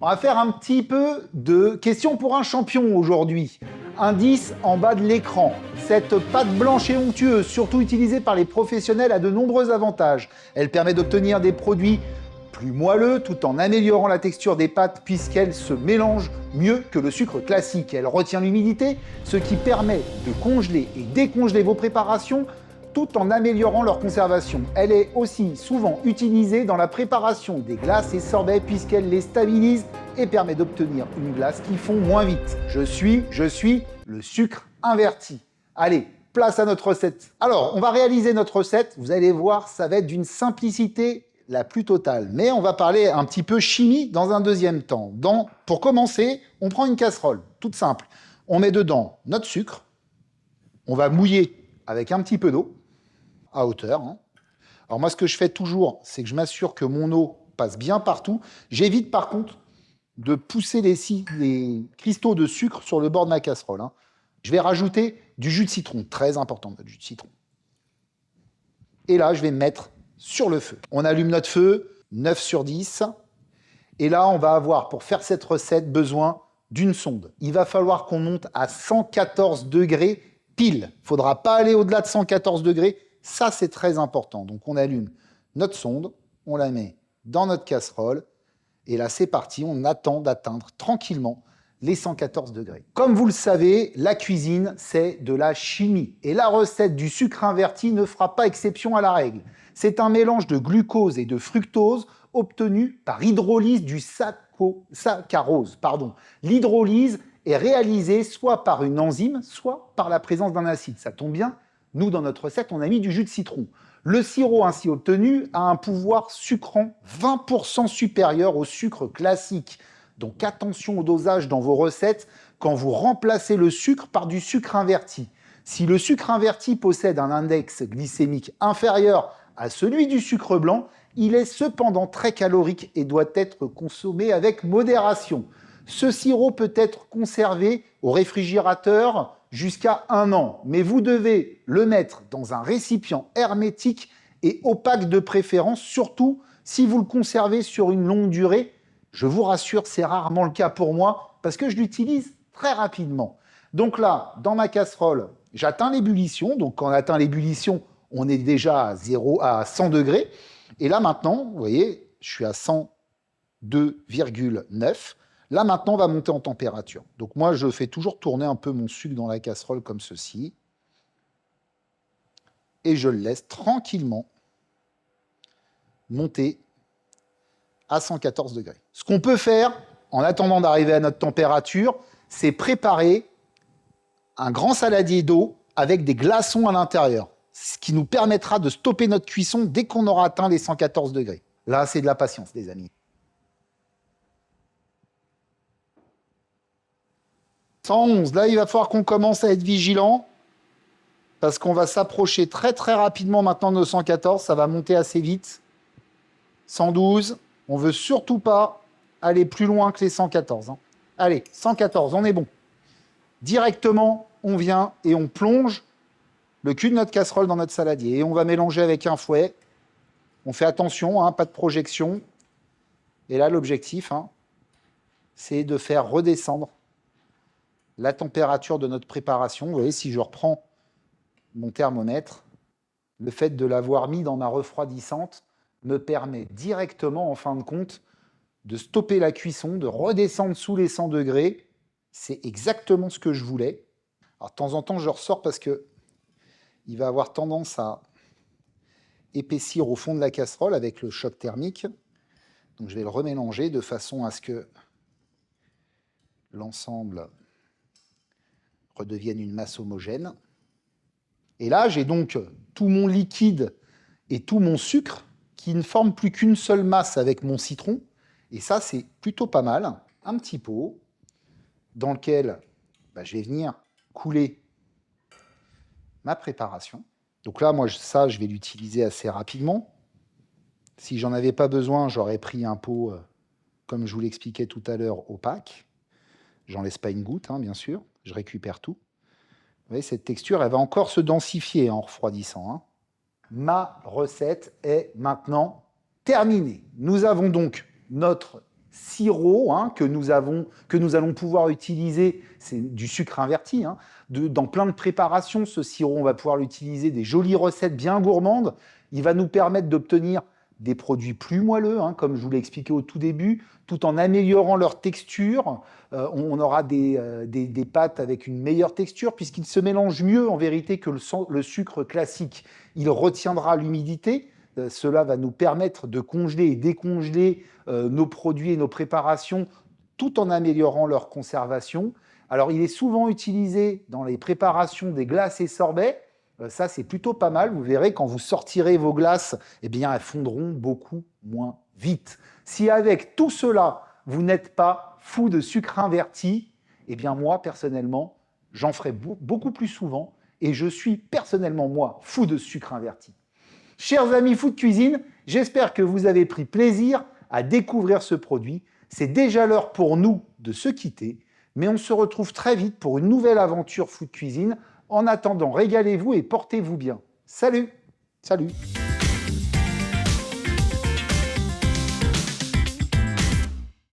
On va faire un petit peu de questions pour un champion aujourd'hui. Indice en bas de l'écran. Cette pâte blanche et onctueuse, surtout utilisée par les professionnels, a de nombreux avantages. Elle permet d'obtenir des produits plus moelleux tout en améliorant la texture des pâtes puisqu'elle se mélange mieux que le sucre classique. Elle retient l'humidité, ce qui permet de congeler et décongeler vos préparations tout en améliorant leur conservation. Elle est aussi souvent utilisée dans la préparation des glaces et sorbets puisqu'elle les stabilise et permet d'obtenir une glace qui fond moins vite. Je suis le sucre inverti. Allez, place à notre recette. Alors, on va réaliser notre recette. Vous allez voir, ça va être d'une simplicité la plus totale. Mais on va parler un petit peu chimie dans un deuxième temps. Pour commencer, on prend une casserole, toute simple. On met dedans notre sucre. On va mouiller avec un petit peu d'eau à hauteur. Alors moi, ce que je fais toujours, c'est que je m'assure que mon eau passe bien partout. J'évite par contre de pousser les cristaux de sucre sur le bord de ma casserole. Je vais rajouter du jus de citron, très important, le jus de citron. Et là, je vais mettre sur le feu. On allume notre feu, 9 sur 10. Et là, on va avoir, pour faire cette recette, besoin d'une sonde. Il va falloir qu'on monte à 114 degrés pile. Il ne faudra pas aller au-delà de 114 degrés. Ça, c'est très important. Donc, on allume notre sonde, on la met dans notre casserole. Et là, c'est parti. On attend d'atteindre tranquillement les 114 degrés. Comme vous le savez, la cuisine, c'est de la chimie. Et la recette du sucre inverti ne fera pas exception à la règle. C'est un mélange de glucose et de fructose obtenu par hydrolyse du saccharose. L'hydrolyse est réalisée soit par une enzyme, soit par la présence d'un acide. Ça tombe bien, nous, dans notre recette, on a mis du jus de citron. Le sirop ainsi obtenu a un pouvoir sucrant 20% supérieur au sucre classique. Donc attention au dosage dans vos recettes quand vous remplacez le sucre par du sucre inverti. Si le sucre inverti possède un index glycémique inférieur à celui du sucre blanc, il est cependant très calorique et doit être consommé avec modération. Ce sirop peut être conservé au réfrigérateur jusqu'à 1 an, mais vous devez le mettre dans un récipient hermétique et opaque de préférence, surtout si vous le conservez sur une longue durée. Je vous rassure, c'est rarement le cas pour moi parce que je l'utilise très rapidement. Donc là, dans ma casserole, j'atteins l'ébullition. Donc quand on atteint l'ébullition, on est déjà à 100 degrés. Et là maintenant, vous voyez, je suis à 102,9. Là maintenant, on va monter en température. Donc moi, je fais toujours tourner un peu mon sucre dans la casserole comme ceci. Et je le laisse tranquillement monter à 114 degrés. Ce qu'on peut faire, en attendant d'arriver à notre température, c'est préparer un grand saladier d'eau avec des glaçons à l'intérieur, ce qui nous permettra de stopper notre cuisson dès qu'on aura atteint les 114 degrés. Là, c'est de la patience, les amis. 111, là, il va falloir qu'on commence à être vigilant parce qu'on va s'approcher très très rapidement maintenant de nos 114, ça va monter assez vite. 112, on ne veut surtout pas aller plus loin que les 114. Allez, 114, on est bon. Directement, on vient et on plonge le cul de notre casserole dans notre saladier. Et on va mélanger avec un fouet. On fait attention, pas de projection. Et là, l'objectif, c'est de faire redescendre la température de notre préparation. Vous voyez, si je reprends mon thermomètre, le fait de l'avoir mis dans ma refroidissante me permet directement, en fin de compte, de stopper la cuisson, de redescendre sous les 100 degrés. C'est exactement ce que je voulais. Alors, de temps en temps, je ressors parce que il va avoir tendance à épaissir au fond de la casserole avec le choc thermique. Donc, je vais le remélanger de façon à ce que l'ensemble redevienne une masse homogène. Et là, j'ai donc tout mon liquide et tout mon sucre qui ne forment plus qu'une seule masse avec mon citron. Et ça, c'est plutôt pas mal. Un petit pot dans lequel je vais venir couler ma préparation. Donc là, moi, ça, je vais l'utiliser assez rapidement. Si j'en avais pas besoin, j'aurais pris un pot, comme je vous l'expliquais tout à l'heure, opaque. J'en laisse pas une goutte, bien sûr. Je récupère tout. Vous voyez, cette texture, elle va encore se densifier en refroidissant. Ma recette est maintenant terminée. Nous avons donc notre sirop que nous allons pouvoir utiliser, c'est du sucre inverti, dans plein de préparations. Ce sirop, on va pouvoir l'utiliser, des jolies recettes bien gourmandes. Il va nous permettre d'obtenir des produits plus moelleux, comme je vous l'ai expliqué au tout début, tout en améliorant leur texture. On aura des pâtes avec une meilleure texture, puisqu'ils se mélangent mieux en vérité que le sucre classique. Il retiendra l'humidité. Cela va nous permettre de congeler et décongeler nos produits et nos préparations tout en améliorant leur conservation. Alors, il est souvent utilisé dans les préparations des glaces et sorbets. Ça, c'est plutôt pas mal. Vous verrez, quand vous sortirez vos glaces, eh bien, elles fondront beaucoup moins vite. Si avec tout cela, vous n'êtes pas fou de sucre inverti, eh bien, moi, personnellement, j'en ferai beaucoup plus souvent. Et je suis personnellement, moi, fou de sucre inverti. Chers amis Food Cuisine, j'espère que vous avez pris plaisir à découvrir ce produit. C'est déjà l'heure pour nous de se quitter, mais on se retrouve très vite pour une nouvelle aventure Food Cuisine. En attendant, régalez-vous et portez-vous bien. Salut! Salut!